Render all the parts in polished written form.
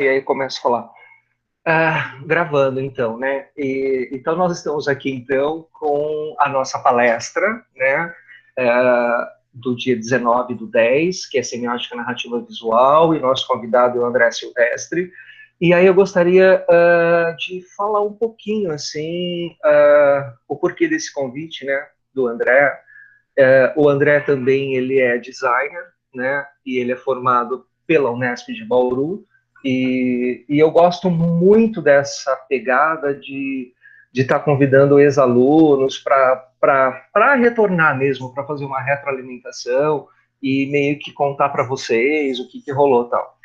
E aí começo a falar. Gravando, então, né? Então, nós estamos aqui, então, com a nossa palestra, né? Do dia 19/10, que é Semiótica Narrativa Visual, e nosso convidado é o André Silvestre. E aí eu gostaria de falar um pouquinho, assim, o porquê desse convite, né, do André. O André também, ele é designer, né? E ele é formado pela Unesp de Bauru, e eu gosto muito dessa pegada de estar convidando ex-alunos para retornar mesmo, para fazer uma retroalimentação e meio que contar para vocês o que rolou e tal.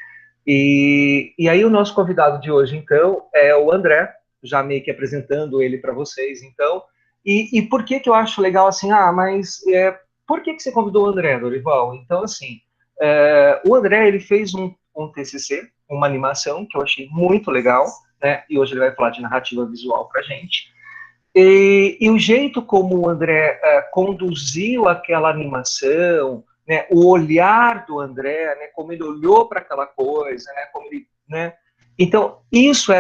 E aí o nosso convidado de hoje, então, é o André, já meio que apresentando ele para vocês, então. E por que que eu acho legal assim? Mas por que que você convidou o André, Dorival? Então, assim, o André, ele fez um TCC, uma animação, que eu achei muito legal, né? E hoje ele vai falar de narrativa visual para gente. E o jeito como o André conduziu aquela animação, né, o olhar do André, né, como ele olhou para aquela coisa, né, como ele, né, então isso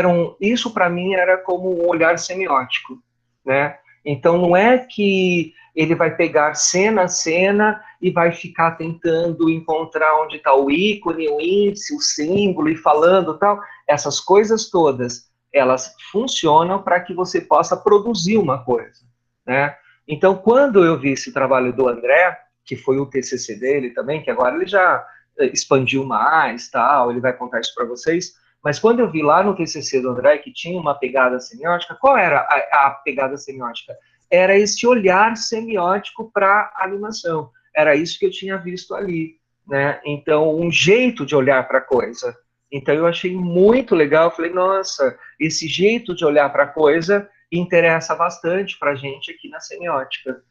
para mim era como um olhar semiótico, né? Então não é que ele vai pegar cena a cena e vai ficar tentando encontrar onde está o ícone, o índice, o símbolo e falando tal, essas coisas todas elas funcionam para que você possa produzir uma coisa, né? Então, quando eu vi esse trabalho do André, que foi o TCC dele também, que agora ele já expandiu mais, tal, ele vai contar isso para vocês, mas quando eu vi lá no TCC do André que tinha uma pegada semiótica, qual era a pegada semiótica? Era esse olhar semiótico para a animação, era isso que eu tinha visto ali, né? Então, um jeito de olhar para a coisa. Então, eu achei muito legal, falei, nossa, esse jeito de olhar para a coisa interessa bastante para a gente aqui na semiótica,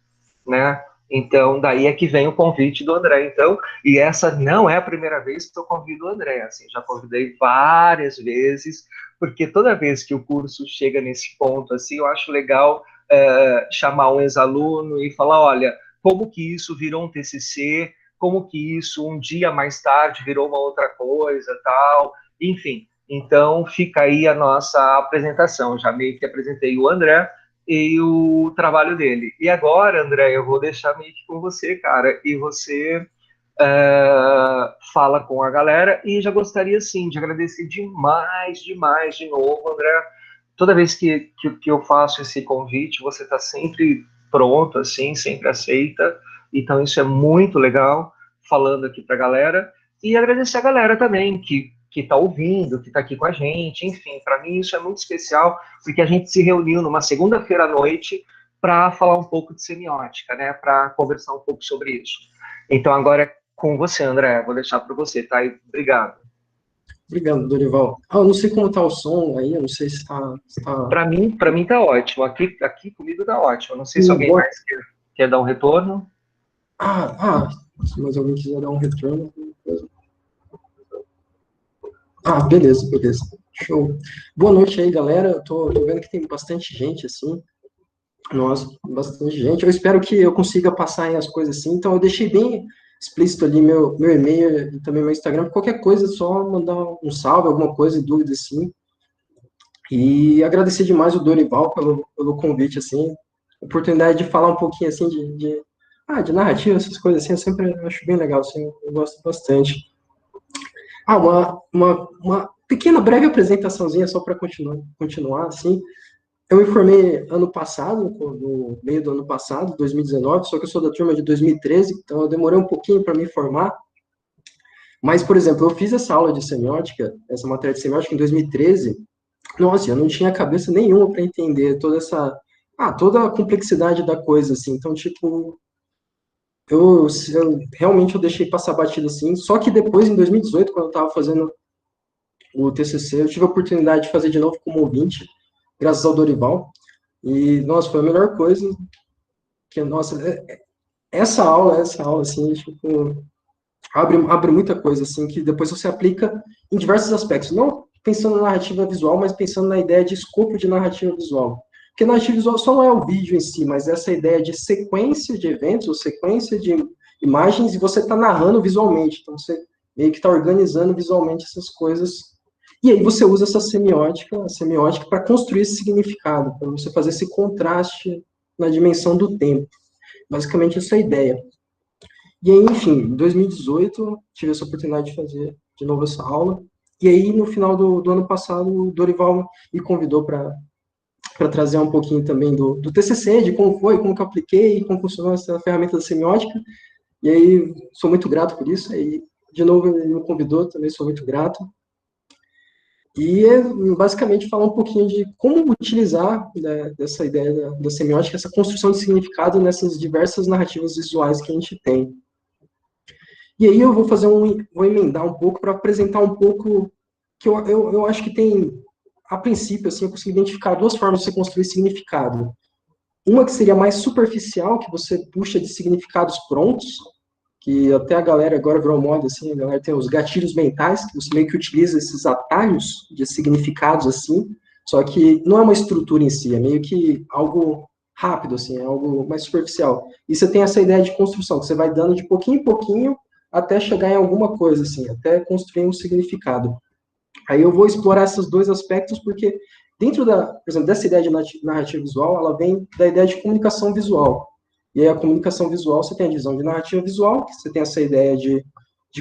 né? Então, daí é que vem o convite do André. Então, e essa não é a primeira vez que eu convido o André, assim, já convidei várias vezes, porque toda vez que o curso chega nesse ponto, assim, eu acho legal chamar um ex-aluno e falar, olha, como que isso virou um TCC, como que isso um dia mais tarde virou uma outra coisa, tal, enfim. Então, fica aí a nossa apresentação. Já meio que apresentei o André e o trabalho dele. E agora, André, eu vou deixar meio que com você, cara, e você fala com a galera, e já gostaria, sim, de agradecer demais, demais, de novo, André. Toda vez que eu faço esse convite, você está sempre pronto, assim, sempre aceita, então isso é muito legal, falando aqui para a galera, e agradecer a galera também, que está ouvindo, que está aqui com a gente, enfim, para mim isso é muito especial, porque a gente se reuniu numa segunda-feira à noite para falar um pouco de semiótica, né, para conversar um pouco sobre isso. Então agora é com você, André, vou deixar para você, tá? E obrigado. Obrigado, Dorival. Eu não sei como tá o som aí, eu não sei se está. Para mim tá ótimo. Aqui comigo tá ótimo. Não sei se alguém Bom. mais quer dar um retorno. Se mais alguém quiser dar um retorno. Beleza, beleza. Show. Boa noite aí, galera. Eu tô vendo que tem bastante gente, assim. Nossa, bastante gente. Eu espero que eu consiga passar aí as coisas assim. Então, eu deixei bem explícito ali meu e-mail e também meu Instagram. Qualquer coisa, é só mandar um salve, alguma coisa, dúvida, assim. E agradecer demais o Dorival pelo convite, assim. Oportunidade de falar um pouquinho, assim, de narrativa, essas coisas assim. Eu sempre acho bem legal, assim. Eu gosto bastante. Uma pequena, breve apresentaçãozinha só para continuar, assim. Eu me formei ano passado, no meio do ano passado, 2019, só que eu sou da turma de 2013, então eu demorei um pouquinho para me formar. Mas, por exemplo, eu fiz essa aula de semiótica, essa matéria de semiótica em 2013. Nossa, eu não tinha cabeça nenhuma para entender toda a complexidade da coisa, assim. Então, tipo, eu realmente eu deixei passar batido assim. Só que depois, em 2018, quando eu estava fazendo o TCC, eu tive a oportunidade de fazer de novo como ouvinte, graças ao Dorival. E, nossa, foi a melhor coisa que, nossa, essa aula, assim, tipo, abre muita coisa, assim, que depois você aplica em diversos aspectos. Não pensando na narrativa visual, mas pensando na ideia de escopo de narrativa visual. Porque narrativa visual só não é o vídeo em si, mas essa ideia de sequência de eventos, ou sequência de imagens, e você está narrando visualmente. Então, você meio que está organizando visualmente essas coisas. E aí você usa essa semiótica para construir esse significado, para você fazer esse contraste na dimensão do tempo. Basicamente, essa é a ideia. E aí, enfim, em 2018, tive essa oportunidade de fazer de novo essa aula. E aí, no final do ano passado, o Dorival me convidou para trazer um pouquinho também do TCC, de como foi, como que eu apliquei, como funcionou essa ferramenta da semiótica. E aí, sou muito grato por isso. E, de novo, ele me convidou, também sou muito grato. E basicamente falar um pouquinho de como utilizar, né, dessa ideia da semiótica, essa construção de significado nessas diversas narrativas visuais que a gente tem. E aí eu vou vou emendar um pouco para apresentar um pouco que eu acho que tem, a princípio, assim, eu consigo identificar duas formas de você construir significado. Uma que seria mais superficial, que você puxa de significados prontos, que até a galera agora virou moda, assim, a galera tem os gatilhos mentais, que você meio que utiliza esses atalhos de significados, assim, só que não é uma estrutura em si, é meio que algo rápido, assim, é algo mais superficial. E você tem essa ideia de construção, que você vai dando de pouquinho em pouquinho até chegar em alguma coisa, assim, até construir um significado. Aí eu vou explorar esses dois aspectos, porque dentro por exemplo, dessa ideia de narrativa visual, ela vem da ideia de comunicação visual. E aí a comunicação visual, você tem a visão de narrativa visual, que você tem essa ideia de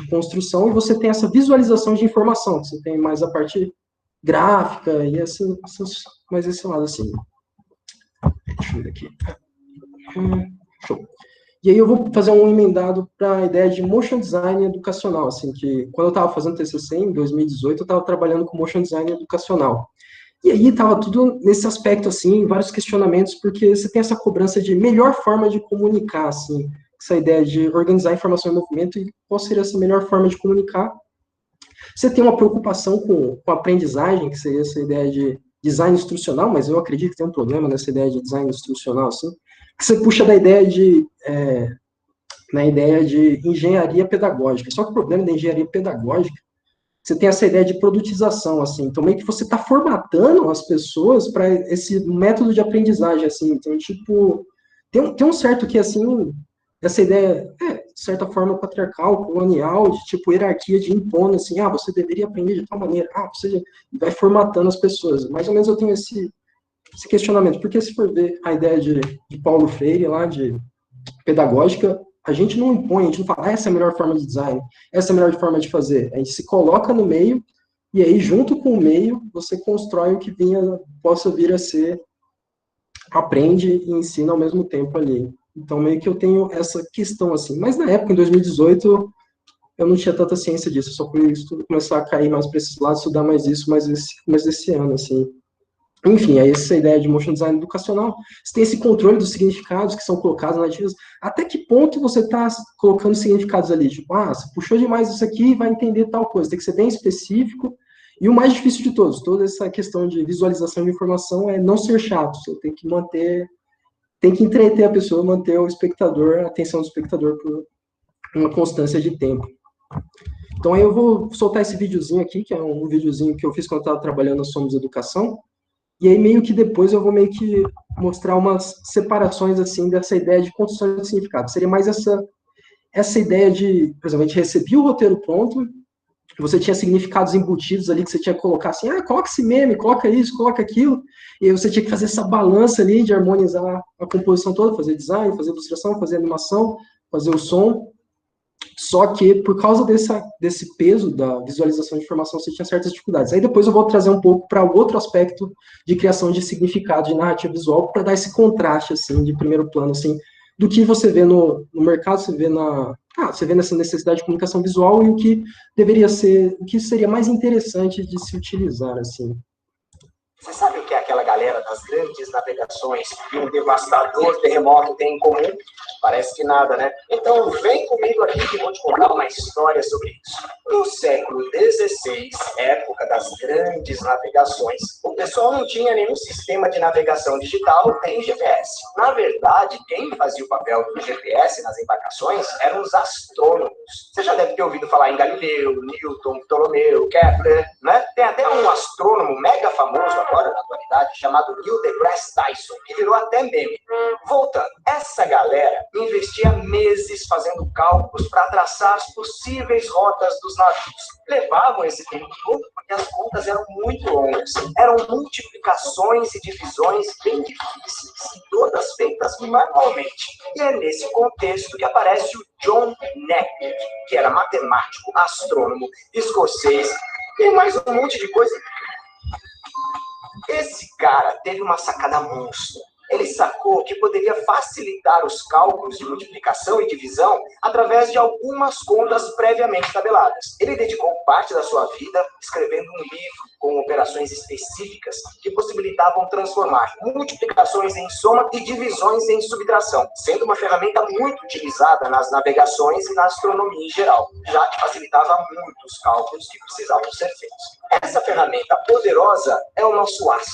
construção, e você tem essa visualização de informação, que você tem mais a parte gráfica e mais esse lado assim. Deixa eu ver aqui. Show. E aí eu vou fazer um emendado para a ideia de motion design educacional, assim, que quando eu estava fazendo TCC em 2018, eu estava trabalhando com motion design educacional. E aí estava tudo nesse aspecto, assim, vários questionamentos, porque você tem essa cobrança de melhor forma de comunicar, assim, essa ideia de organizar a informação em movimento e qual seria essa melhor forma de comunicar. Você tem uma preocupação com a aprendizagem, que seria essa ideia de design instrucional, mas eu acredito que tem um problema nessa ideia de design instrucional, assim, que você puxa da ideia na ideia de engenharia pedagógica. Só que o problema da engenharia pedagógica, você tem essa ideia de produtização, assim. Então, meio que você está formatando as pessoas para esse método de aprendizagem, assim. Então, tipo, tem um certo que, assim, essa ideia, de certa forma, patriarcal, colonial, de, tipo, hierarquia de impondo, assim, você deveria aprender de tal maneira, você vai formatando as pessoas. Mais ou menos eu tenho esse questionamento, porque se for ver a ideia de Paulo Freire, lá, de pedagógica, a gente não impõe, a gente não fala, essa é a melhor forma de design, essa é a melhor forma de fazer. A gente se coloca no meio, e aí, junto com o meio, você constrói o que possa vir a ser, aprende e ensina ao mesmo tempo ali. Então, meio que eu tenho essa questão, assim. Mas, na época, em 2018, eu não tinha tanta ciência disso, só por isso começar a cair mais para esse lado, estudar mais isso, mais esse ano, assim. Enfim, é essa ideia de motion design educacional. Você tem esse controle dos significados que são colocados nas narrativas. Até que ponto você está colocando significados ali? Tipo, você puxou demais isso aqui e vai entender tal coisa. Tem que ser bem específico. E o mais difícil de todos, toda essa questão de visualização de informação é não ser chato. Você tem que entreter a pessoa, manter o espectador, a atenção do espectador por uma constância de tempo. Então, aí eu vou soltar esse videozinho aqui, que é um videozinho que eu fiz quando eu estava trabalhando na Somos Educação. E aí, meio que depois eu vou meio que mostrar umas separações, assim, dessa ideia de construção de significado. Seria mais essa ideia de, por exemplo, a gente recebia o roteiro pronto, você tinha significados embutidos ali que você tinha que colocar assim, coloca esse meme, coloca isso, coloca aquilo, e aí você tinha que fazer essa balança ali de harmonizar a composição toda, fazer design, fazer ilustração, fazer animação, fazer o som. Só que, por causa desse peso da visualização de informação, você tinha certas dificuldades. Aí depois eu vou trazer um pouco para o outro aspecto de criação de significado de narrativa visual, para dar esse contraste, assim, de primeiro plano, assim, do que você vê no mercado, você vê nessa necessidade de comunicação visual e o que deveria ser, o que seria mais interessante de se utilizar, assim. Você sabe o que aquela galera das grandes navegações e um devastador terremoto tem em comum? Parece que nada, né? Então vem comigo aqui que vou te contar uma história sobre isso. No século XVI, época das grandes navegações, o pessoal não tinha nenhum sistema de navegação digital nem GPS. Na verdade, quem fazia o papel do GPS nas embarcações eram os astrônomos. Você já deve ter ouvido falar em Galileu, Newton, Ptolomeu, Kepler, né? Tem até um astrônomo agrônomo mega famoso agora, na atualidade, chamado Neil deGrasse Tyson, que virou até meme. Voltando, essa galera investia meses fazendo cálculos para traçar as possíveis rotas dos navios. Levavam esse tempo todo porque as contas eram muito longas. Eram multiplicações e divisões bem difíceis, e todas feitas manualmente. E é nesse contexto que aparece o John Napier, que era matemático, astrônomo, escocês e mais um monte de coisa. Esse cara teve uma sacada monstra. Ele sacou que poderia facilitar os cálculos de multiplicação e divisão através de algumas contas previamente tabeladas. Ele dedicou parte da sua vida escrevendo um livro com operações específicas que possibilitavam transformar multiplicações em soma e divisões em subtração, sendo uma ferramenta muito utilizada nas navegações e na astronomia em geral, já que facilitava muito os cálculos que precisavam ser feitos. Essa ferramenta poderosa é o nosso as,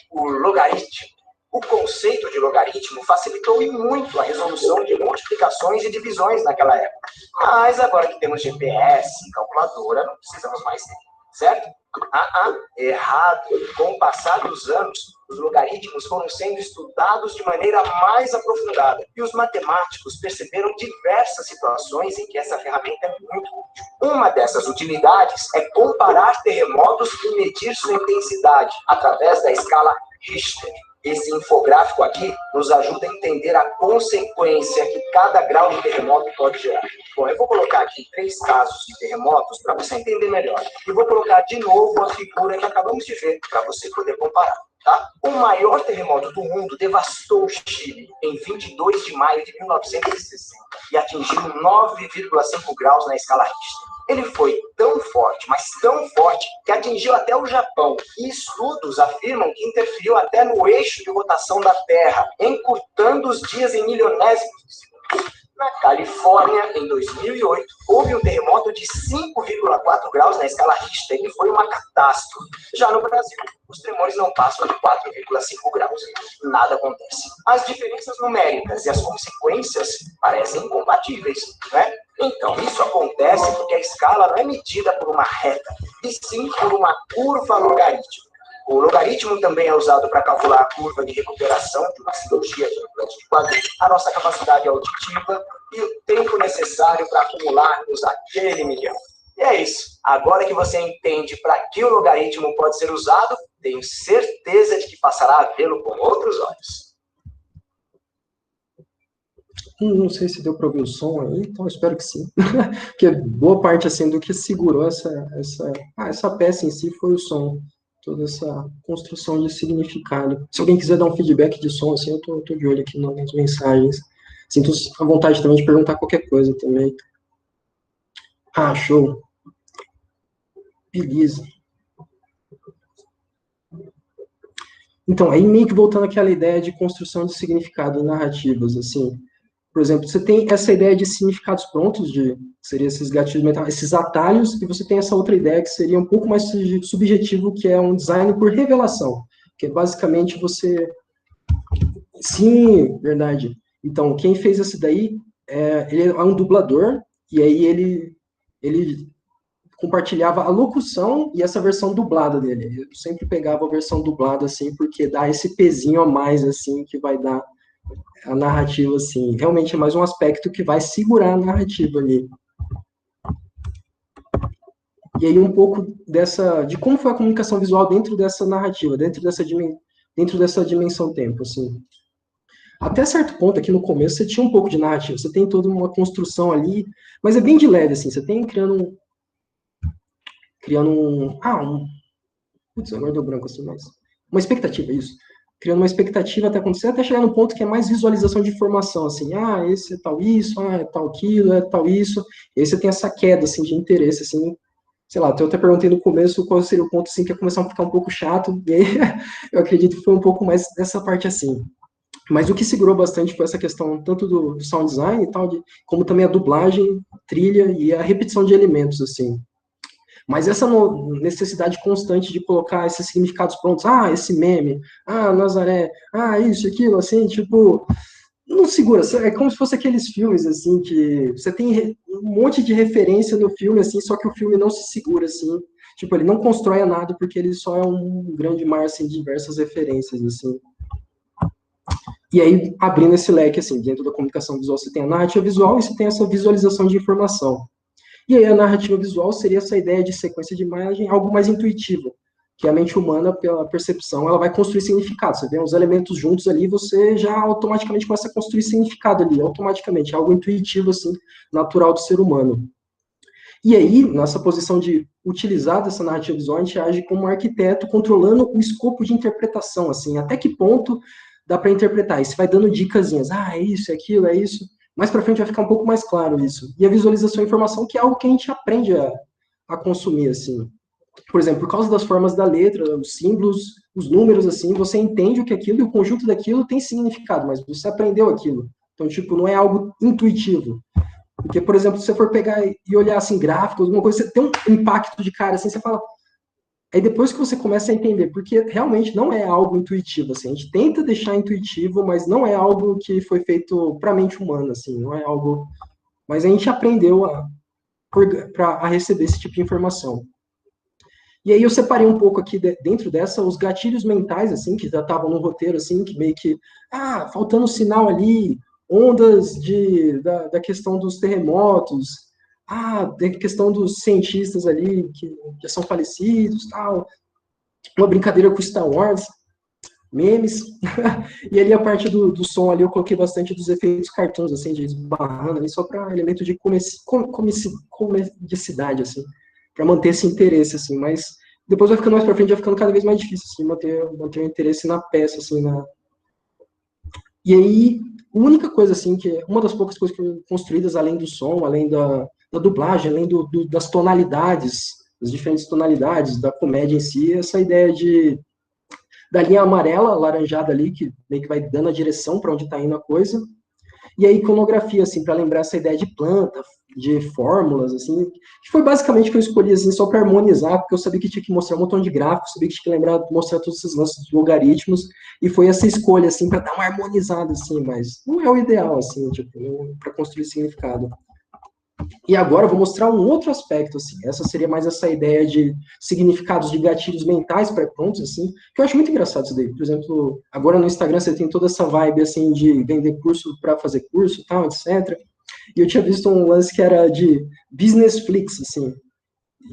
o logaritmo. O conceito de logaritmo facilitou muito a resolução de multiplicações e divisões naquela época. Mas agora que temos GPS e calculadora, não precisamos mais ter, certo? Errado. Com o passar dos anos, os logaritmos foram sendo estudados de maneira mais aprofundada. E os matemáticos perceberam diversas situações em que essa ferramenta é muito útil. Uma dessas utilidades é comparar terremotos e medir sua intensidade através da escala Richter. Esse infográfico aqui nos ajuda a entender a consequência que cada grau de terremoto pode gerar. Bom, eu vou colocar aqui 3 casos de terremotos para você entender melhor. E vou colocar de novo a figura que acabamos de ver para você poder comparar. Tá? O maior terremoto do mundo devastou o Chile em 22 de maio de 1960 e atingiu 9,5 graus na escala Richter. Ele foi tão forte, mas tão forte, que atingiu até o Japão. E estudos afirmam que interferiu até no eixo de rotação da Terra, encurtando os dias em milionésimos de segundo. Na Califórnia, em 2008, houve um terremoto de 5,4 graus na escala Richter e foi uma catástrofe. Já no Brasil, os tremores não passam de 4,5 graus. Nada acontece. As diferenças numéricas e as consequências parecem incompatíveis, né? Então, isso acontece porque a escala não é medida por uma reta, e sim por uma curva logarítmica. O logaritmo também é usado para calcular a curva de recuperação de uma cirurgia de implante de quadril, a nossa capacidade auditiva e o tempo necessário para acumularmos aquele milhão. E é isso. Agora que você entende para que o logaritmo pode ser usado, tenho certeza de que passará a vê-lo com outros olhos. Não sei se deu para ouvir o som aí, então espero que sim. Porque boa parte assim, do que segurou essa peça em si foi o som. Toda essa construção de significado. Se alguém quiser dar um feedback de som, assim, eu tô de olho aqui nas mensagens. Sinto a vontade também de perguntar qualquer coisa também. Show. Beleza. Então, aí meio que voltando àquela ideia de construção de significado em narrativas, assim. Por exemplo, você tem essa ideia de significados prontos, que seriam esses gatilhos mentais, esses atalhos, e você tem essa outra ideia que seria um pouco mais subjetivo, que é um design por revelação, que é basicamente você... Sim, verdade. Então, quem fez esse daí, ele é um dublador, e aí ele compartilhava a locução e essa versão dublada dele. Eu sempre pegava a versão dublada, assim, porque dá esse pezinho a mais, assim, que vai dar a narrativa, assim, realmente é mais um aspecto que vai segurar a narrativa ali. E aí um pouco de como foi a comunicação visual dentro dessa narrativa, dentro dessa dimensão tempo, assim. Até certo ponto, aqui no começo, você tinha um pouco de narrativa, você tem toda uma construção ali, mas é bem de leve, assim, você tem criando putz, agora deu branco assim, mas uma expectativa, isso. Criando uma expectativa até acontecer, até chegar no ponto que é mais visualização de informação, assim, esse é tal isso, é tal aquilo, é tal isso, e aí você tem essa queda, assim, de interesse, assim, sei lá, eu até perguntei no começo qual seria o ponto, assim, que ia começar a ficar um pouco chato, e aí eu acredito que foi um pouco mais dessa parte, assim. Mas o que segurou bastante foi essa questão, tanto do sound design e tal, como também a dublagem, trilha e a repetição de elementos, assim. Mas essa necessidade constante de colocar esses significados prontos, esse meme, Nazaré, isso, aquilo, assim, tipo, não segura, é como se fosse aqueles filmes, assim, que você tem um monte de referência no filme, assim, só que o filme não se segura, assim, Tipo, ele não constrói nada porque ele só é um grande mar, assim, de diversas referências, assim. E aí, abrindo esse leque, assim, dentro da comunicação visual, você tem a narrativa visual e você tem essa visualização de informação. E aí, a narrativa visual seria essa ideia de sequência de imagem, algo mais intuitivo, que a mente humana, pela percepção, ela vai construir significado. Você vê os elementos juntos ali, você já automaticamente começa a construir significado ali, automaticamente, algo intuitivo, assim, natural do ser humano. E aí, nessa posição de utilizar dessa narrativa visual, a gente age como um arquiteto controlando o escopo de interpretação, assim, até que ponto dá para interpretar. E você vai dando dicasinhas, é isso, é aquilo, é isso. Mais para frente vai ficar um pouco mais claro isso. E a visualização e informação, que é algo que a gente aprende a consumir, assim. Por exemplo, por causa das formas da letra, os símbolos, os números, assim, você entende o que é aquilo e o conjunto daquilo tem significado, mas você aprendeu aquilo. Então, tipo, não é algo intuitivo. Porque, por exemplo, se você for pegar e olhar, assim, gráficos, alguma coisa, você tem um impacto de cara, assim, você fala... Aí depois que você começa a entender, porque realmente não é algo intuitivo, assim, a gente tenta deixar intuitivo, mas não é algo que foi feito para a mente humana, assim, não é algo... Mas a gente aprendeu a receber esse tipo de informação. E aí eu separei um pouco aqui dentro dessa os gatilhos mentais, assim, que já estavam no roteiro, assim, que meio que, faltando sinal ondas da questão dos terremotos, da questão dos cientistas ali que já são falecidos, tal, uma brincadeira com Star Wars, memes, e ali a parte do som ali eu coloquei bastante dos efeitos cartoons, assim, de esbarrando ali, só para elemento de comedicidade, assim, para manter esse interesse, assim, mas depois vai ficando mais para frente, vai ficando cada vez mais difícil, assim, manter o interesse na peça, assim, E aí, a única coisa, assim, que uma das poucas coisas que foram construídas, além do som, além da dublagem, além das tonalidades, das diferentes tonalidades da comédia em si, essa ideia da linha amarela, alaranjada ali, que meio que vai dando a direção para onde está indo a coisa, e a iconografia, assim, para lembrar essa ideia de planta, de fórmulas, assim, que foi basicamente que eu escolhi, assim, só para harmonizar, porque eu sabia que tinha que mostrar um montão de gráficos, sabia que tinha que lembrar, mostrar todos esses lances de logaritmos, e foi essa escolha, assim, para dar uma harmonizada, assim, mas não é o ideal, assim, tipo, para construir significado. E agora eu vou mostrar um outro aspecto, assim, essa seria mais essa ideia de significados de gatilhos mentais pré-prontos, assim, que eu acho muito engraçado isso daí. Por exemplo, agora no Instagram você tem toda essa vibe, assim, de vender curso para fazer curso e tal, etc. E eu tinha visto um lance que era de Businessflix, assim,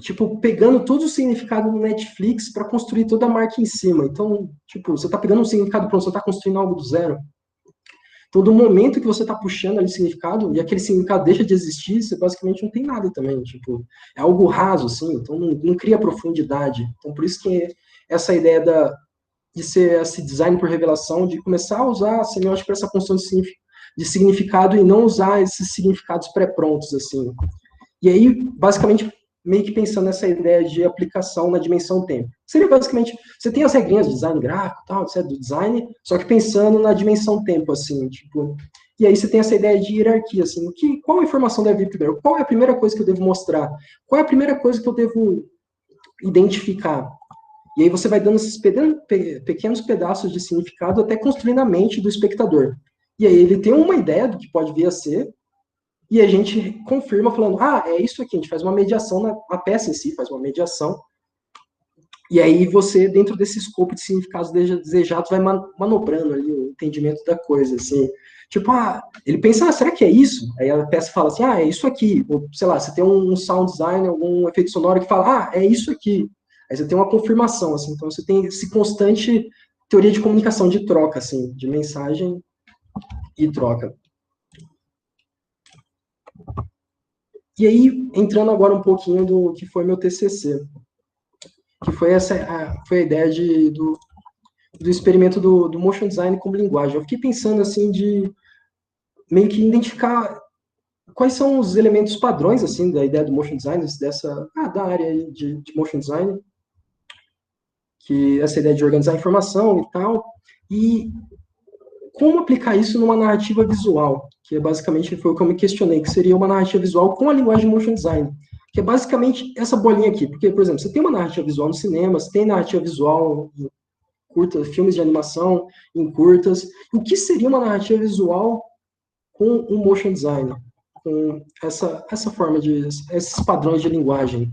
tipo, pegando todo o significado do Netflix para construir toda a marca em cima. Então, tipo, você tá pegando um significado pronto, você tá construindo algo do zero. Todo momento que você está puxando ali significado, e aquele significado deixa de existir, você basicamente não tem nada também, tipo, é algo raso, assim, então não cria profundidade. Então, por isso que essa ideia de ser esse design por revelação, de começar a usar a semiótica para essa construção de significado e não usar esses significados pré-prontos, assim. E aí, basicamente, meio que pensando nessa ideia de aplicação na dimensão tempo. Seria basicamente, você tem as regrinhas do design gráfico, tal, etc, do design, só que pensando na dimensão tempo, assim, tipo, e aí você tem essa ideia de hierarquia, assim, qual informação deve vir primeiro? Qual é a primeira coisa que eu devo mostrar? Qual é a primeira coisa que eu devo identificar? E aí você vai dando esses pequenos pedaços de significado até construir na mente do espectador. E aí ele tem uma ideia do que pode vir a ser, e a gente confirma falando, é isso aqui, a gente faz uma mediação na peça em si, faz uma mediação, e aí você, dentro desse escopo de significados desejados, vai manobrando ali o entendimento da coisa, assim, tipo, ele pensa, será que é isso? Aí a peça fala assim, é isso aqui, ou, sei lá, você tem um sound design, algum efeito sonoro que fala, é isso aqui, aí você tem uma confirmação, assim, então você tem esse constante teoria de comunicação, de troca, assim, de mensagem e troca. E aí, entrando agora um pouquinho do que foi meu TCC, que foi foi a ideia do experimento do motion design como linguagem. Eu fiquei pensando, assim, de meio que identificar quais são os elementos padrões, assim, da ideia do motion design, da área de motion design, que essa ideia de organizar a informação e tal, e como aplicar isso numa narrativa visual, que basicamente foi o que eu me questionei, que seria uma narrativa visual com a linguagem de motion design, que é basicamente essa bolinha aqui, porque, por exemplo, você tem uma narrativa visual no cinema, você tem narrativa visual em curtas, filmes de animação, em curtas, o que seria uma narrativa visual com o motion design, com essa forma esses padrões de linguagem?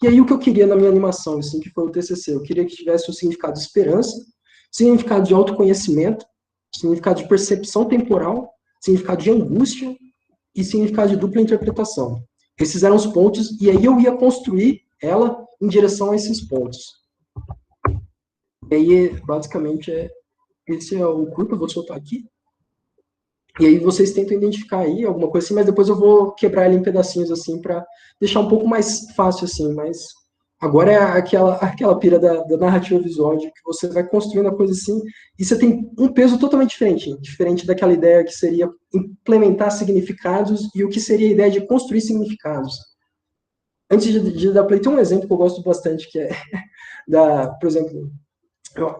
E aí o que eu queria na minha animação, assim, que foi o TCC, eu queria que tivesse o significado de esperança, significado de autoconhecimento, significado de percepção temporal, significado de angústia e significado de dupla interpretação. Esses eram os pontos, e aí eu ia construir ela em direção a esses pontos. E aí, basicamente, esse é o curto, eu vou soltar aqui. E aí vocês tentam identificar aí alguma coisa assim, mas depois eu vou quebrar ele em pedacinhos assim para deixar um pouco mais fácil assim, mas agora é aquela pira da narrativa visual de que você vai construindo a coisa assim e você tem um peso totalmente diferente daquela ideia que seria implementar significados e o que seria a ideia de construir significados. Antes de dar play, tem um exemplo que eu gosto bastante, que é por exemplo,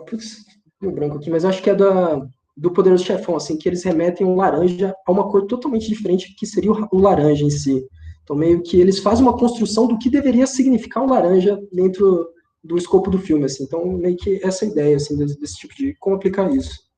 putz, deu branco aqui, mas acho que é do Poderoso Chefão, assim, que eles remetem o laranja a uma cor totalmente diferente, que seria o laranja em si. Então, meio que eles fazem uma construção do que deveria significar o laranja dentro do escopo do filme, assim. Então, meio que essa ideia, assim, desse tipo de como aplicar isso.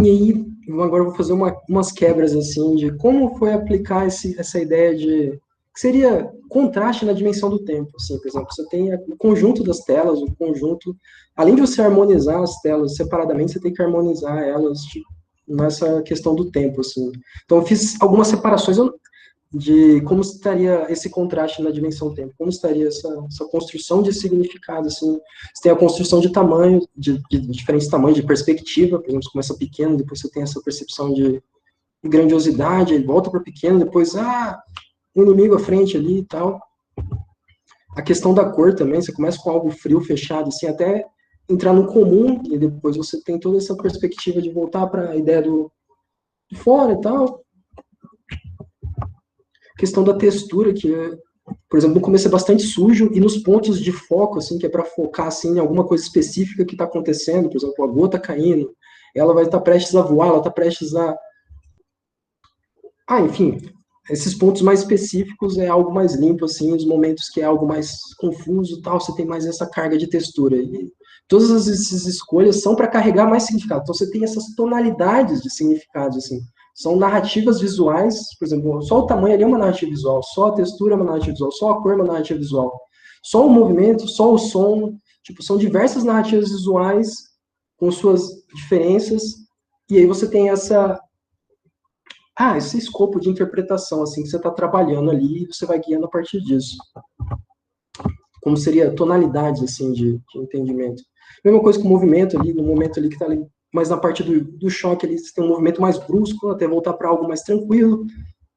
E aí, agora eu vou fazer umas quebras, assim, de como foi aplicar essa ideia de... que seria contraste na dimensão do tempo, assim, por exemplo, você tem o conjunto das telas, o conjunto... Além de você harmonizar as telas separadamente, você tem que harmonizar elas tipo, nessa questão do tempo, assim. Então, eu fiz algumas separações de como estaria esse contraste na dimensão tempo, como estaria essa construção de significado, assim, você tem a construção de tamanho, de diferentes tamanhos, de perspectiva, por exemplo, você começa pequeno, depois você tem essa percepção de grandiosidade, ele volta para pequeno, depois, um inimigo à frente ali e tal. A questão da cor também, você começa com algo frio, fechado, assim, até entrar no comum, e depois você tem toda essa perspectiva de voltar para a ideia do fora e tal. Questão da textura, que por exemplo, no começo é bastante sujo, e nos pontos de foco, assim, que é para focar, assim, em alguma coisa específica que está acontecendo, por exemplo, a gota caindo, ela vai estar prestes a voar, ela está prestes a... enfim, esses pontos mais específicos é algo mais limpo, assim, os momentos que é algo mais confuso, tal, você tem mais essa carga de textura, e todas essas escolhas são para carregar mais significado, então você tem essas tonalidades de significados, assim, são narrativas visuais, por exemplo, só o tamanho ali é uma narrativa visual, só a textura é uma narrativa visual, só a cor é uma narrativa visual, só o movimento, só o som, tipo, são diversas narrativas visuais com suas diferenças, e aí você tem esse escopo de interpretação, assim, que você está trabalhando ali, e você vai guiando a partir disso. Como seria tonalidades, assim, de entendimento. Mesma coisa com o movimento ali, no momento ali que está ali, mas na parte do choque ali, você tem um movimento mais brusco, até voltar para algo mais tranquilo,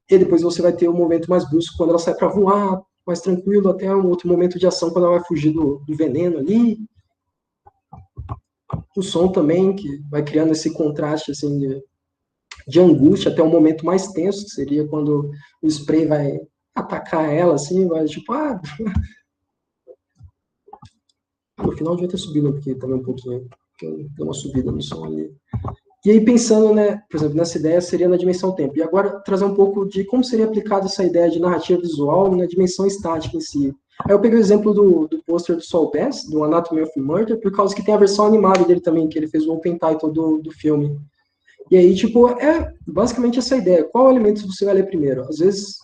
e depois você vai ter um momento mais brusco quando ela sai para voar, mais tranquilo, até um outro momento de ação quando ela vai fugir do veneno ali. O som também, que vai criando esse contraste, assim, de angústia até um momento mais tenso, que seria quando o spray vai atacar ela, assim, vai tipo, no final devia ter subido aqui também um pouquinho, deu uma subida no som ali. E aí, pensando, né, por exemplo, nessa ideia, seria na dimensão tempo. E agora, trazer um pouco de como seria aplicada essa ideia de narrativa visual na dimensão estática em si. Aí eu peguei o exemplo do pôster do Saul Bass, do Anatomy of Murder, por causa que tem a versão animada dele também, que ele fez o open title do filme. E aí, tipo, é basicamente essa ideia. Qual elemento você vai ler primeiro? Às vezes,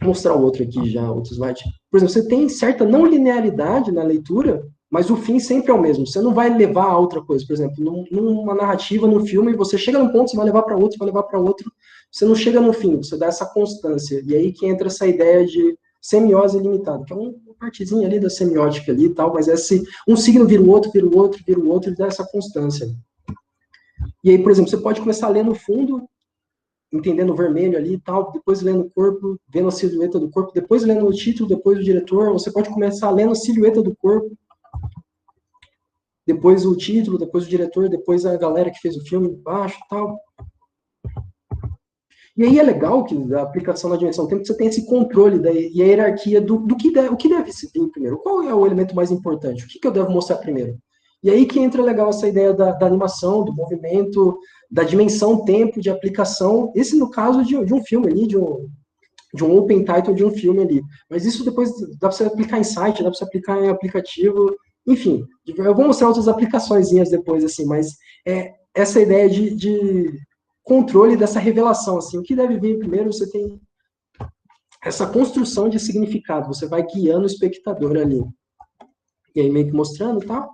vou mostrar o outro aqui já, outro slide. Por exemplo, você tem certa não linearidade na leitura, mas o fim sempre é o mesmo. Você não vai levar a outra coisa. Por exemplo, numa narrativa, num filme, você chega num ponto, você vai levar para outro, vai levar para outro. Você não chega no fim, você dá essa constância. E aí que entra essa ideia de semiose ilimitada, que é uma partezinha ali da semiótica ali e tal, mas um signo vira o outro, vira o outro, vira o outro, e dá essa constância. E aí, por exemplo, você pode começar a ler no fundo, entendendo o vermelho ali e tal, depois lendo o corpo, vendo a silhueta do corpo, depois lendo o título, depois o diretor, ou você pode começar lendo a silhueta do corpo, depois o título, depois o diretor, depois a galera que fez o filme embaixo e tal. E aí é legal que a aplicação da dimensão do tempo você tem esse controle e a hierarquia o que deve se vir primeiro. Qual é o elemento mais importante? O que eu devo mostrar primeiro? E aí que entra legal essa ideia da animação, do movimento, da dimensão tempo, de aplicação. Esse no caso de um filme ali, de um open title de um filme ali. Mas isso depois dá para você aplicar em site, dá para você aplicar em aplicativo, enfim. Eu vou mostrar outras aplicaçõezinhas depois, assim, mas essa ideia de controle dessa revelação, assim, o que deve vir primeiro, você tem essa construção de significado, você vai guiando o espectador ali. E aí meio que mostrando e tal.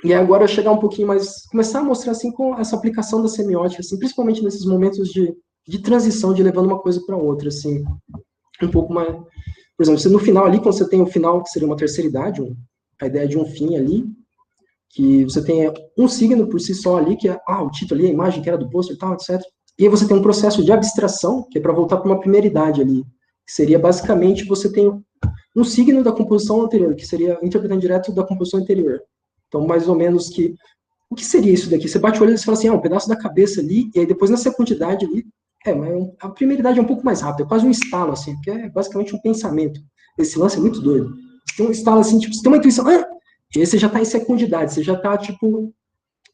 E agora eu chegar um pouquinho mais, começar a mostrar assim com essa aplicação da semiótica, assim, principalmente nesses momentos de transição, de levando uma coisa para outra, assim, um pouco mais. Por exemplo, você no final ali, quando você tem o final, que seria uma terceira idade, a ideia de um fim ali, que você tem um signo por si só ali, que é o título ali, a imagem que era do pôster e tal, etc. E aí você tem um processo de abstração, que é para voltar para uma primeira idade ali, que seria basicamente você tem um signo da composição anterior, que seria interpretando direto da composição anterior. Então, mais ou menos que... O que seria isso daqui? Você bate o olho e você fala assim, um pedaço da cabeça ali, e aí depois na segundidade ali, mas a primeira idade é um pouco mais rápida, é quase um estalo, assim, porque é basicamente um pensamento. Esse lance é muito doido. Você tem um estalo assim, tipo, você tem uma intuição, e aí você já está em secundidade, você já está, tipo,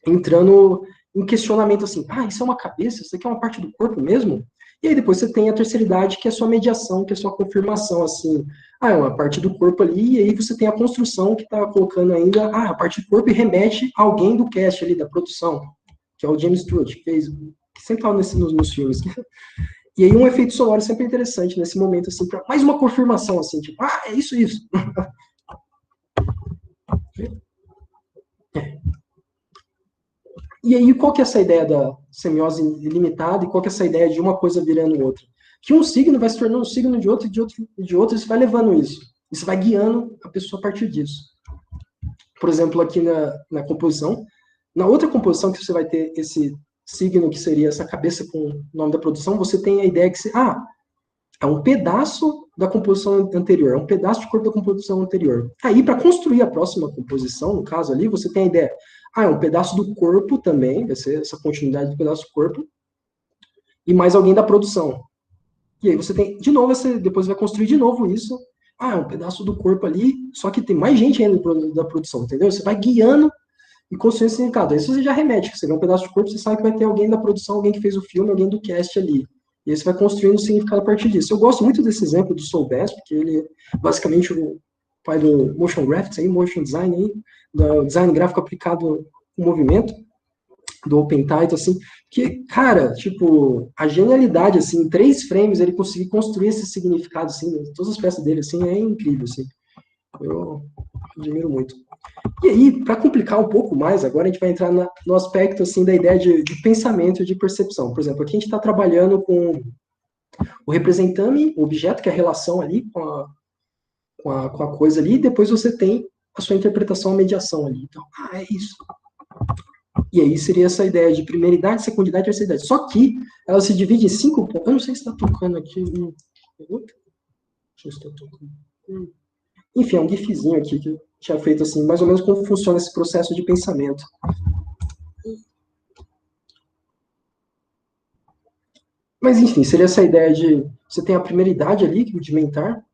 entrando em questionamento assim, isso é uma cabeça? Isso aqui é uma parte do corpo mesmo? E aí depois você tem a terceira idade, que é a sua mediação, que é a sua confirmação, assim, é uma parte do corpo ali, e aí você tem a construção que está colocando ainda, a parte do corpo e remete a alguém do cast ali, da produção, que é o James Stewart, que sempre estava nos filmes. E aí um efeito sonoro sempre interessante nesse momento, assim, para mais uma confirmação, assim, tipo, é isso. E aí, qual que é essa ideia da semiose ilimitada e qual que é essa ideia de uma coisa virando outra? Que um signo vai se tornando um signo de outro, de outro, e você vai levando isso. E você vai guiando a pessoa a partir disso. Por exemplo, aqui na composição, na outra composição que você vai ter esse signo que seria essa cabeça com o nome da produção, você tem a ideia que é um pedaço da composição anterior, é um pedaço de corpo da composição anterior. Aí, para construir a próxima composição, no caso ali, você tem a ideia, é um pedaço do corpo também, vai ser essa continuidade do pedaço do corpo, e mais alguém da produção. E aí você tem, de novo, você depois vai construir de novo isso, é um pedaço do corpo ali, só que tem mais gente ainda da produção, entendeu? Você vai guiando e construindo esse significado. Aí você já remete, você vê um pedaço do corpo, você sabe que vai ter alguém da produção, alguém que fez o filme, alguém do cast ali. E aí você vai construindo o significado a partir disso. Eu gosto muito desse exemplo do Saul Bass, porque ele é basicamente o pai do motion graphics, motion design, do design gráfico aplicado no movimento, do open title, assim, que, cara, tipo, a genialidade, assim, em 3 frames ele conseguir construir esse significado, assim, todas as peças dele, assim, é incrível, assim. Eu admiro muito. E aí, para complicar um pouco mais, agora a gente vai entrar no aspecto, assim, da ideia de pensamento e de percepção. Por exemplo, aqui a gente está trabalhando com o representante, o objeto, que é a relação ali com a coisa ali, e depois você tem a sua interpretação, a mediação ali. Então, é isso. E aí seria essa ideia de primeira idade, segunda idade e terceira idade. Só que ela se divide em 5 pontos. Eu não sei se está tocando aqui. Deixa eu estar tocando. Enfim, é um gifzinho aqui que eu tinha feito assim, mais ou menos como funciona esse processo de pensamento. Mas enfim, seria essa ideia de você tem a primeira idade ali, que é o rudimentar,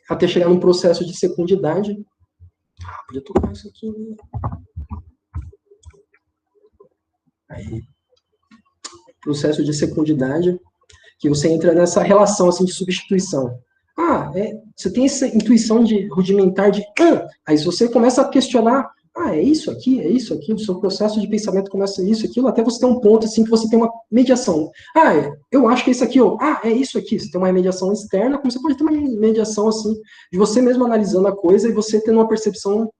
até chegar num processo de segunda idade. Podia tocar isso aqui. Aí, processo de secundidade, que você entra nessa relação assim, de substituição. Você tem essa intuição de rudimentar de aí se você começa a questionar, é isso aqui, o seu processo de pensamento começa isso, aquilo, até você ter um ponto assim que você tem uma mediação. Eu acho que é isso aqui, ou é isso aqui. Você tem uma mediação externa, como você pode ter uma mediação assim, de você mesmo analisando a coisa e você tendo uma percepção,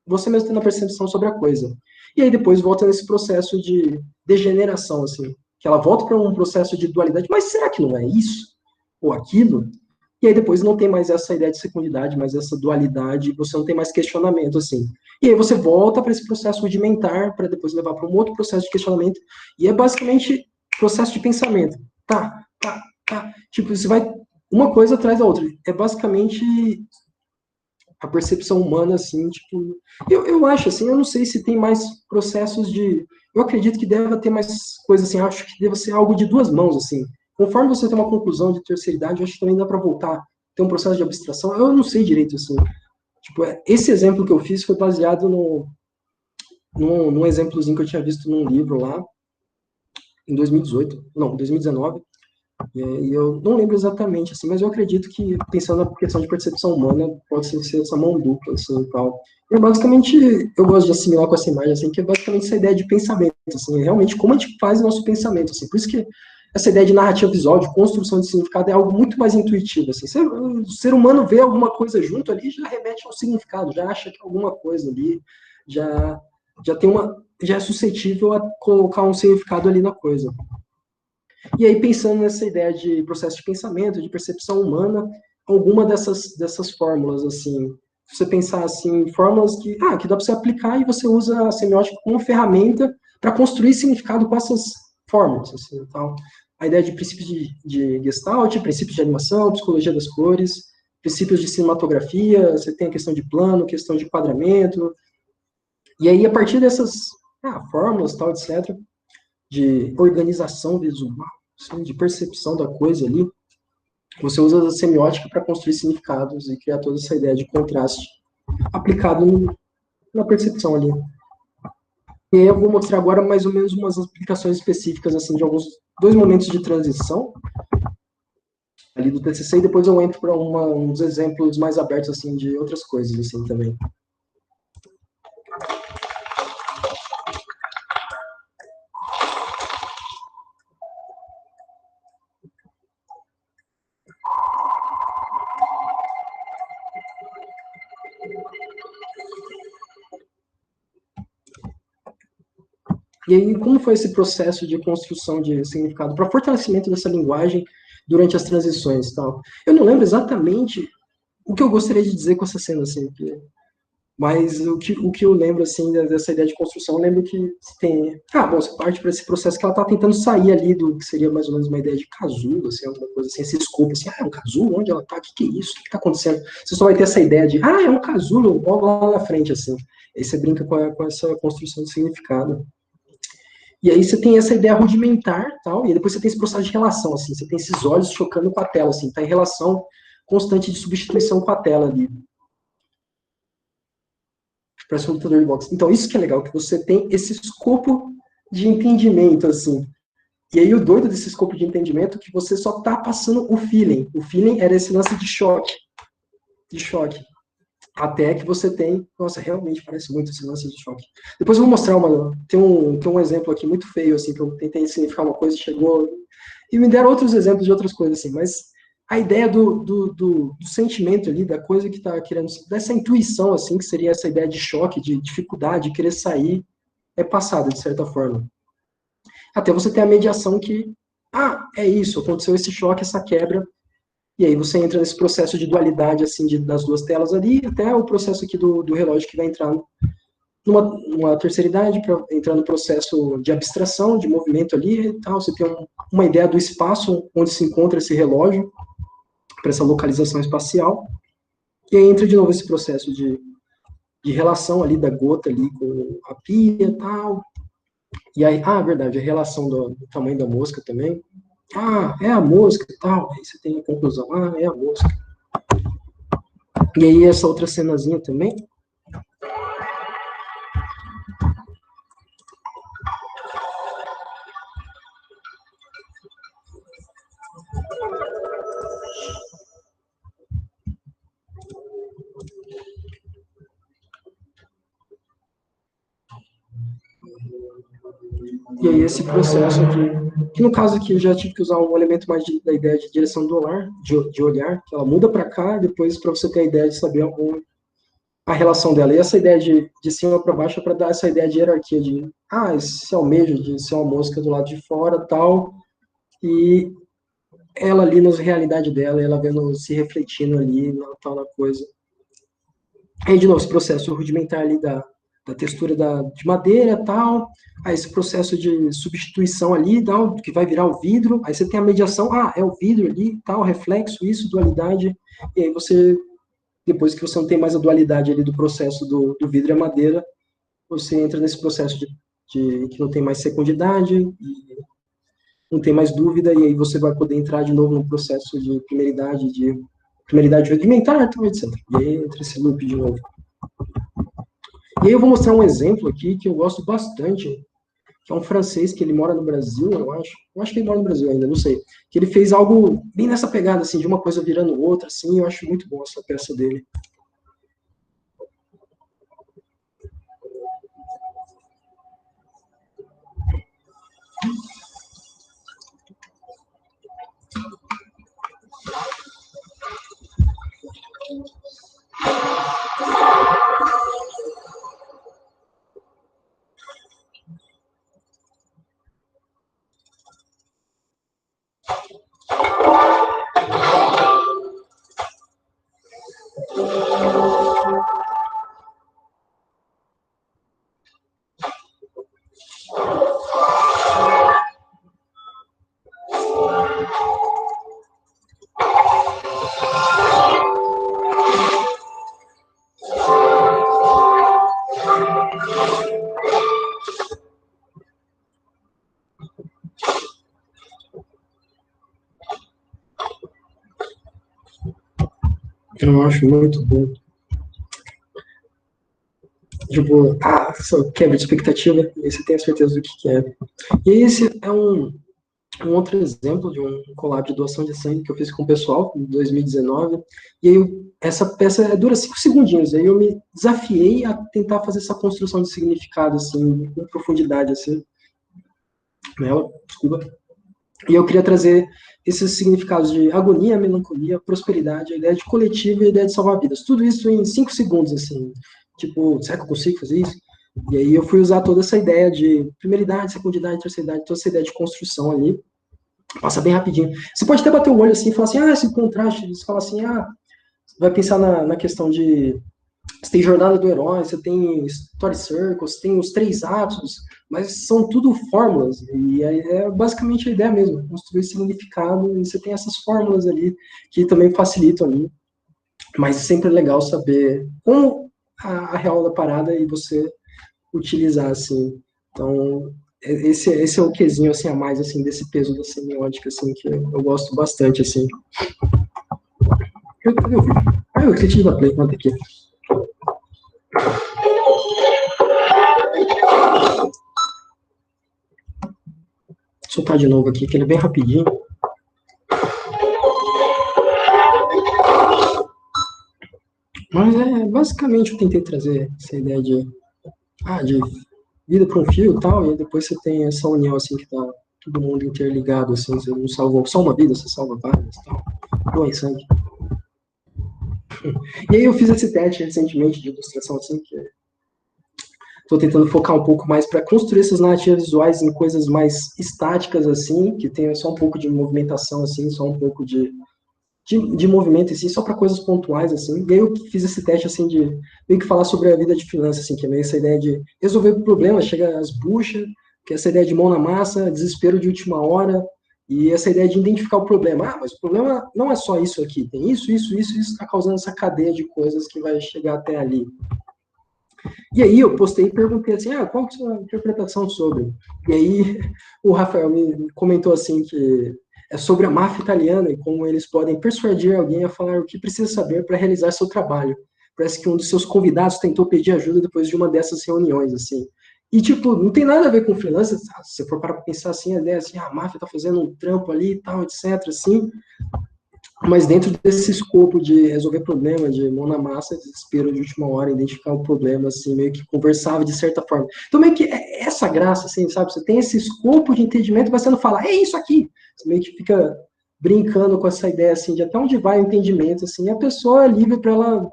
você mesmo tendo uma percepção sobre a coisa. E aí depois volta nesse processo de degeneração, assim, que ela volta para um processo de dualidade, mas será que não é isso? Ou aquilo? E aí depois não tem mais essa ideia de secundidade, mais essa dualidade, você não tem mais questionamento, assim. E aí você volta para esse processo rudimentar, para depois levar para um outro processo de questionamento, e é basicamente processo de pensamento. Tá. Tipo, você vai uma coisa atrás da outra. É basicamente a percepção humana, assim, tipo... Eu acho, assim, eu não sei se tem mais processos de... Eu acredito que deve ter mais coisas, assim, acho que deve ser algo de duas mãos, assim. Conforme você tem uma conclusão de terceira idade, eu acho que também dá para voltar, ter um processo de abstração. Eu não sei direito, assim. Tipo, esse exemplo que eu fiz foi baseado num exemplozinho que eu tinha visto num livro lá, em 2019, e eu não lembro exatamente, assim, mas eu acredito que, pensando na questão de percepção humana, pode ser essa mão dupla, assim, e tal. Basicamente, eu gosto de assimilar com essa imagem, assim, que é basicamente essa ideia de pensamento, assim, realmente como a gente faz o nosso pensamento, assim, por isso que essa ideia de narrativa visual, de construção de significado, é algo muito mais intuitivo, assim, o ser humano vê alguma coisa junto ali, já remete ao significado, já acha que alguma coisa ali, já é suscetível a colocar um significado ali na coisa. E aí, pensando nessa ideia de processo de pensamento, de percepção humana, alguma dessas fórmulas, assim, se você pensar assim, fórmulas que dá para você aplicar e você usa a semiótica como ferramenta para construir significado com essas fórmulas, assim, então, a ideia de princípios de Gestalt, princípios de animação, psicologia das cores, princípios de cinematografia, você tem a questão de plano, questão de enquadramento, e aí, a partir dessas fórmulas, tal, etc., de organização visual, assim, de percepção da coisa ali, você usa a semiótica para construir significados e criar toda essa ideia de contraste aplicado na percepção ali. E aí eu vou mostrar agora mais ou menos umas aplicações específicas assim de alguns dois momentos de transição ali do TCC e depois eu entro para uns exemplos mais abertos assim de outras coisas assim também. E aí, como foi esse processo de construção de significado para fortalecimento dessa linguagem durante as transições e tal? Eu não lembro exatamente o que eu gostaria de dizer com essa cena, assim, mas o que eu lembro, assim, dessa ideia de construção, eu lembro que tem... você parte para esse processo que ela está tentando sair ali do que seria mais ou menos uma ideia de casulo, assim, alguma coisa assim, esse escopo, assim, é um casulo? Onde ela está? O que é isso? O que está acontecendo? Você só vai ter essa ideia de, é um casulo, logo lá na frente, assim. Aí você brinca com essa construção de significado. E aí você tem essa ideia rudimentar, tal, e depois você tem esse processo de relação, assim, você tem esses olhos chocando com a tela, assim, tá em relação constante de substituição com a tela ali. Parece um lutador de boxe. Então, isso que é legal, que você tem esse escopo de entendimento, assim. E aí o doido desse escopo de entendimento é que você só tá passando o feeling. O feeling era esse lance de choque. Até que você tem... Nossa, realmente parece muito esse lance de choque. Depois eu vou mostrar tem um exemplo aqui muito feio, assim, que eu tentei significar uma coisa, chegou... E me deram outros exemplos de outras coisas, assim, mas a ideia do sentimento ali, da coisa que tá querendo... Dessa intuição, assim, que seria essa ideia de choque, de dificuldade, de querer sair, é passada, de certa forma. Até você ter a mediação que... é isso, aconteceu esse choque, essa quebra, e aí você entra nesse processo de dualidade, assim, das duas telas ali, até o processo aqui do relógio que vai entrar numa terceira idade, para entrar no processo de abstração, de movimento ali e tal. Você tem uma ideia do espaço onde se encontra esse relógio, para essa localização espacial. E aí entra de novo esse processo de relação ali da gota ali com a pia e tal. E aí, verdade, a relação do tamanho da mosca também. É a mosca e tal. Aí você tem a conclusão, é a mosca. E aí essa outra cenazinha também. E aí esse processo que no caso aqui eu já tive que usar um elemento mais da ideia de direção do olhar, de olhar, que ela muda para cá, depois para você ter a ideia de saber a relação dela. E essa ideia de cima para baixo é para dar essa ideia de hierarquia, de, esse almeja de ser uma mosca do lado de fora, tal, e ela ali na realidade dela, ela vendo, se refletindo ali, tal, na coisa. Aí, de novo, esse processo rudimentar ali da textura de madeira, tal, aí esse processo de substituição ali, tal, que vai virar o vidro, aí você tem a mediação, é o vidro ali, tal, reflexo, isso, dualidade, e aí você, depois que você não tem mais a dualidade ali do processo do vidro e a madeira, você entra nesse processo de que não tem mais secundidade, e não tem mais dúvida, e aí você vai poder entrar de novo no processo de primeiridade rudimentar, então, etc. E aí entra esse loop de novo. E aí eu vou mostrar um exemplo aqui que eu gosto bastante, que é um francês que ele mora no Brasil, eu acho que ele mora no Brasil ainda, não sei, que ele fez algo bem nessa pegada, assim, de uma coisa virando outra, assim, eu acho muito bom essa peça dele. Eu acho muito bom. Tipo, só quebra de expectativa, e aí você tem a certeza do que é. E esse é um outro exemplo de um collab de doação de sangue que eu fiz com o pessoal em 2019. E aí, essa peça dura 5 segundinhos. Aí eu me desafiei a tentar fazer essa construção de significado, assim, com profundidade, assim, nela, desculpa. E eu queria trazer esses significados de agonia, melancolia, prosperidade, a ideia de coletivo e a ideia de salvar vidas. Tudo isso em 5 segundos, assim. Tipo, será que eu consigo fazer isso? E aí eu fui usar toda essa ideia de primeiridade, secundidade, terceiridade, toda essa ideia de construção ali. Passa bem rapidinho. Você pode até bater o olho assim e falar assim, esse contraste, você fala assim, vai pensar na questão de, você tem jornada do herói, você tem story circles, tem os 3 atos, mas são tudo fórmulas, e é basicamente a ideia mesmo, construir significado, e você tem essas fórmulas ali, que também facilitam ali, mas sempre é legal saber como a real da parada e você utilizar, assim, então, esse é o quesinho, assim, a mais, assim, desse peso da semiótica, assim, que eu gosto bastante, assim. Cadê o vídeo? Eu esqueci da play, conta aqui. Vou soltar de novo aqui, que ele é bem rapidinho. Mas basicamente eu tentei trazer essa ideia de vida para um fio e tal, e aí depois você tem essa união, assim, que tá todo mundo interligado, assim, você não salvou só uma vida, você salva várias e tal. Doa sangue. E aí eu fiz esse teste recentemente de ilustração, assim, que estou tentando focar um pouco mais para construir essas narrativas visuais em coisas mais estáticas, assim, que tenha só um pouco de movimentação, assim, só um pouco de movimento, assim, só para coisas pontuais, assim. E aí eu fiz esse teste, assim, de meio que falar sobre a vida de freelancer, assim, que é meio essa ideia de resolver problemas, chega às buchas, que é essa ideia de mão na massa, desespero de última hora, e essa ideia de identificar o problema. Mas o problema não é só isso aqui, tem isso está causando essa cadeia de coisas que vai chegar até ali. E aí eu postei e perguntei assim, qual que é a sua interpretação sobre? E aí o Rafael me comentou assim que é sobre a máfia italiana e como eles podem persuadir alguém a falar o que precisa saber para realizar seu trabalho. Parece que um dos seus convidados tentou pedir ajuda depois de uma dessas reuniões, assim. E, tipo, não tem nada a ver com freelancer, se você for para pensar assim, a ideia assim, a máfia tá fazendo um trampo ali e tal, etc, assim. mas dentro desse escopo de resolver problema, de mão na massa, desespero de última hora, identificar o problema, assim, meio que conversava de certa forma. Então, meio que é essa graça, assim, sabe? Você tem esse escopo de entendimento, mas você não fala, é isso aqui. Você meio que fica brincando com essa ideia, assim, de até onde vai o entendimento, assim, e a pessoa é livre para ela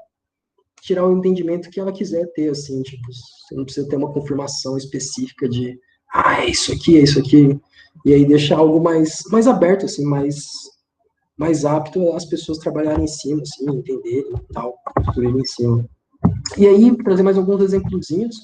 tirar o entendimento que ela quiser ter, assim, tipo, você não precisa ter uma confirmação específica de, é isso aqui, e aí deixar algo mais aberto, assim, mais apto as pessoas trabalharem em cima, assim, entenderem e tal, construírem em cima. E aí, trazer mais alguns exemplozinhos,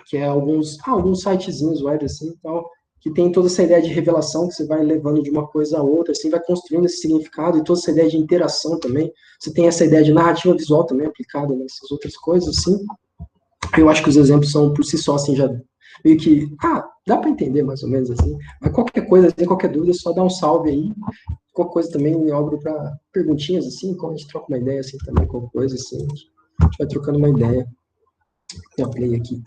que é alguns sitezinhos web, assim, tal, que tem toda essa ideia de revelação, que você vai levando de uma coisa a outra, assim, vai construindo esse significado, e toda essa ideia de interação também. Você tem essa ideia de narrativa visual também aplicada nessas outras coisas, assim. Eu acho que os exemplos são, por si só, assim, já meio que, dá para entender mais ou menos, assim. Mas qualquer coisa, assim, qualquer dúvida, é só dá um salve aí. Qualquer coisa também me abro para perguntinhas, assim, como a gente troca uma ideia, assim, também, qualquer coisa, assim, a gente vai trocando uma ideia. Tem a play aqui.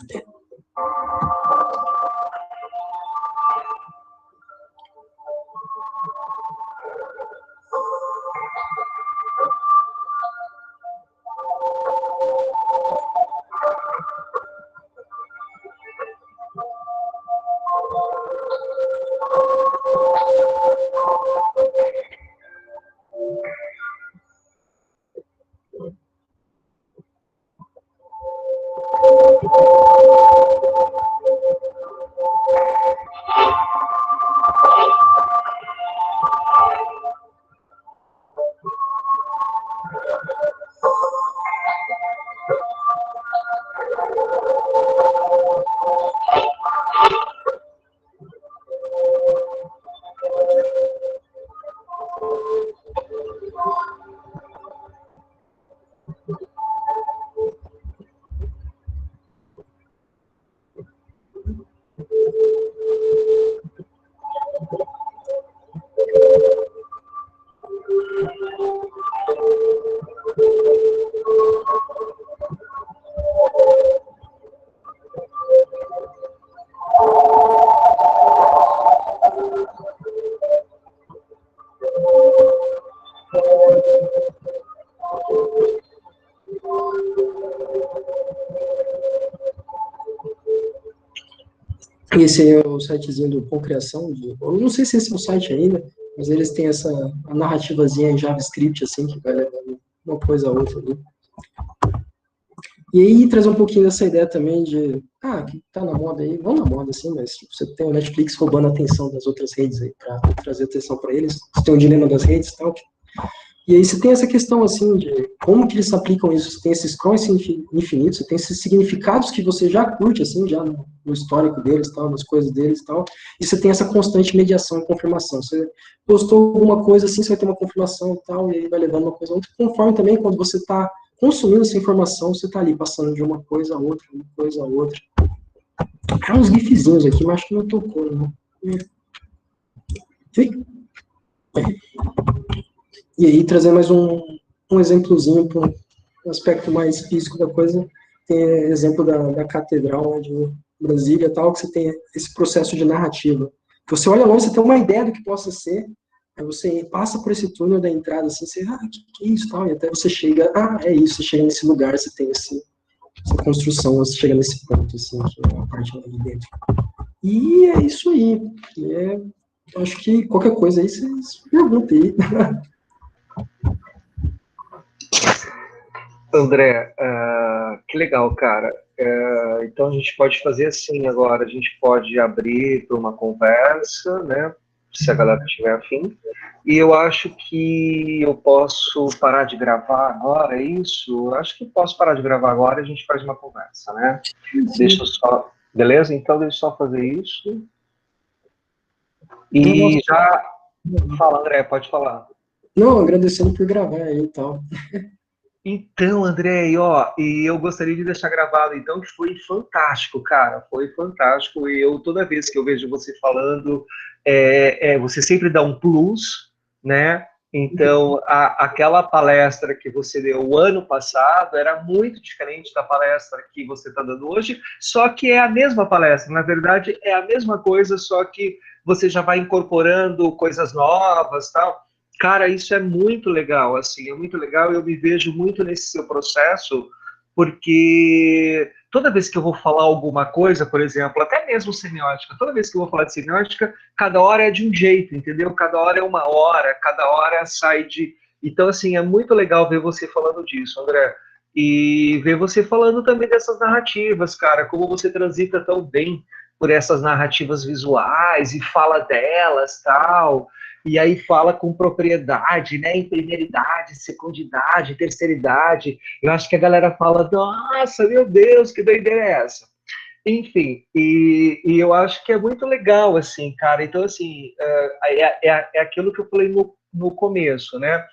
Esse é o sitezinho do Concriação. Eu não sei se esse é o site ainda, mas eles têm a narrativazinha em JavaScript, assim, que vai levando uma coisa a outra ali. E aí trazer um pouquinho dessa ideia também de, que tá na moda aí, não na moda, assim, mas tipo, você tem o Netflix roubando a atenção das outras redes aí, para trazer atenção para eles. Você tem o dilema das redes e tal. E aí você tem essa questão, assim, de como que eles aplicam isso. Você tem esses scrolls infinitos, você tem esses significados que você já curte, assim, já no histórico deles, tal, nas coisas deles e tal. E você tem essa constante mediação e confirmação. Você postou alguma coisa, assim, você vai ter uma confirmação e tal, e aí vai levando uma coisa a outra. Conforme também, quando você está consumindo essa informação, você está ali passando de uma coisa a outra, uma coisa a outra. É uns gifzinhos aqui, mas acho que não tocou, né? E aí, trazer mais um exemplozinho para um aspecto mais físico da coisa, tem exemplo da catedral de Brasília e tal, que você tem esse processo de narrativa. Você olha longe, você tem uma ideia do que possa ser, aí você passa por esse túnel da entrada, assim, você, que é isso, tal, e até você chega, é isso, você chega nesse lugar, você tem essa construção, você chega nesse ponto, assim, que é a parte lá de dentro. E é isso aí. Acho que qualquer coisa aí, vocês perguntem aí. André, que legal, cara. Então a gente pode fazer assim agora, a gente pode abrir para uma conversa, né? Se a galera tiver afim. E eu acho que eu posso parar de gravar agora, é isso? Eu acho que posso parar de gravar agora e a gente faz uma conversa, né? Sim. Deixa eu só. Beleza? Então deixa eu só fazer isso. E já. Fala, André, pode falar. Não, agradecendo por gravar aí e tal. Então, André, e eu gostaria de deixar gravado, então, que foi fantástico, cara, foi fantástico, e toda vez que eu vejo você falando, você sempre dá um plus, né, então, aquela palestra que você deu o ano passado era muito diferente da palestra que você está dando hoje, só que é a mesma palestra, na verdade, é a mesma coisa, só que você já vai incorporando coisas novas, tal. Cara, isso é muito legal, assim, é muito legal. Eu me vejo muito nesse seu processo, porque toda vez que eu vou falar alguma coisa, por exemplo, até mesmo semiótica, toda vez que eu vou falar de semiótica, cada hora é de um jeito, entendeu? Cada hora é uma hora, cada hora sai de. Então, assim, é muito legal ver você falando disso, André. E ver você falando também dessas narrativas, cara, como você transita tão bem por essas narrativas visuais e fala delas, tal. E aí fala com propriedade, né, em primeiridade, segundidade, terceiridade. Eu acho que a galera fala, nossa, meu Deus, que doideira é essa? Enfim, e eu acho que é muito legal, assim, cara. Então, assim, é aquilo que eu falei no começo, né?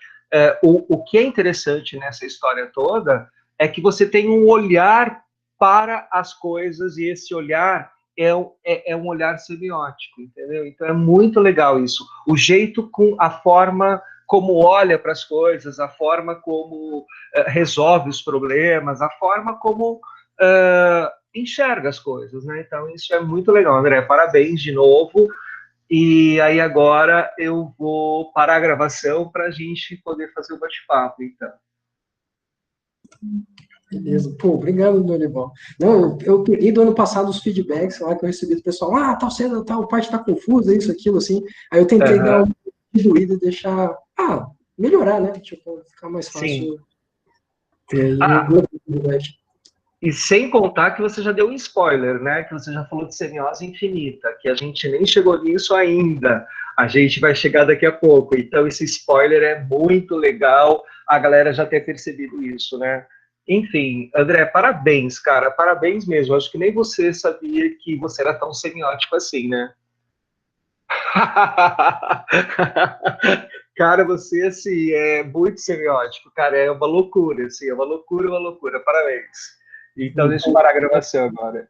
O que é interessante nessa história toda é que você tem um olhar para as coisas, e esse olhar é um olhar semiótico, entendeu? Então é muito legal isso. O jeito, com a forma como olha para as coisas, a forma como resolve os problemas, a forma como enxerga as coisas, né? Então isso é muito legal, André. Parabéns de novo. E aí agora eu vou parar a gravação para a gente poder fazer o bate-papo, então. Beleza. Pô, obrigado, Dorival. Não, eu peguei do ano passado os feedbacks lá que eu recebi do pessoal. Ah, tal cena, tal parte tá confusa, isso, aquilo, assim. Aí eu tentei dar uma diluída e deixar, melhorar, né? Tipo, ficar mais Sim. fácil. E sem contar que você já deu um spoiler, né? Que você já falou de semiose infinita, que a gente nem chegou nisso ainda. A gente vai chegar daqui a pouco. Então, esse spoiler é muito legal, a galera já ter percebido isso, né? Enfim, André, parabéns, cara, parabéns mesmo. Acho que nem você sabia que você era tão semiótico assim, né? Cara, você, assim, é muito semiótico, cara, é uma loucura, assim, é uma loucura, uma loucura. Parabéns. Então, deixa eu parar a gravação agora.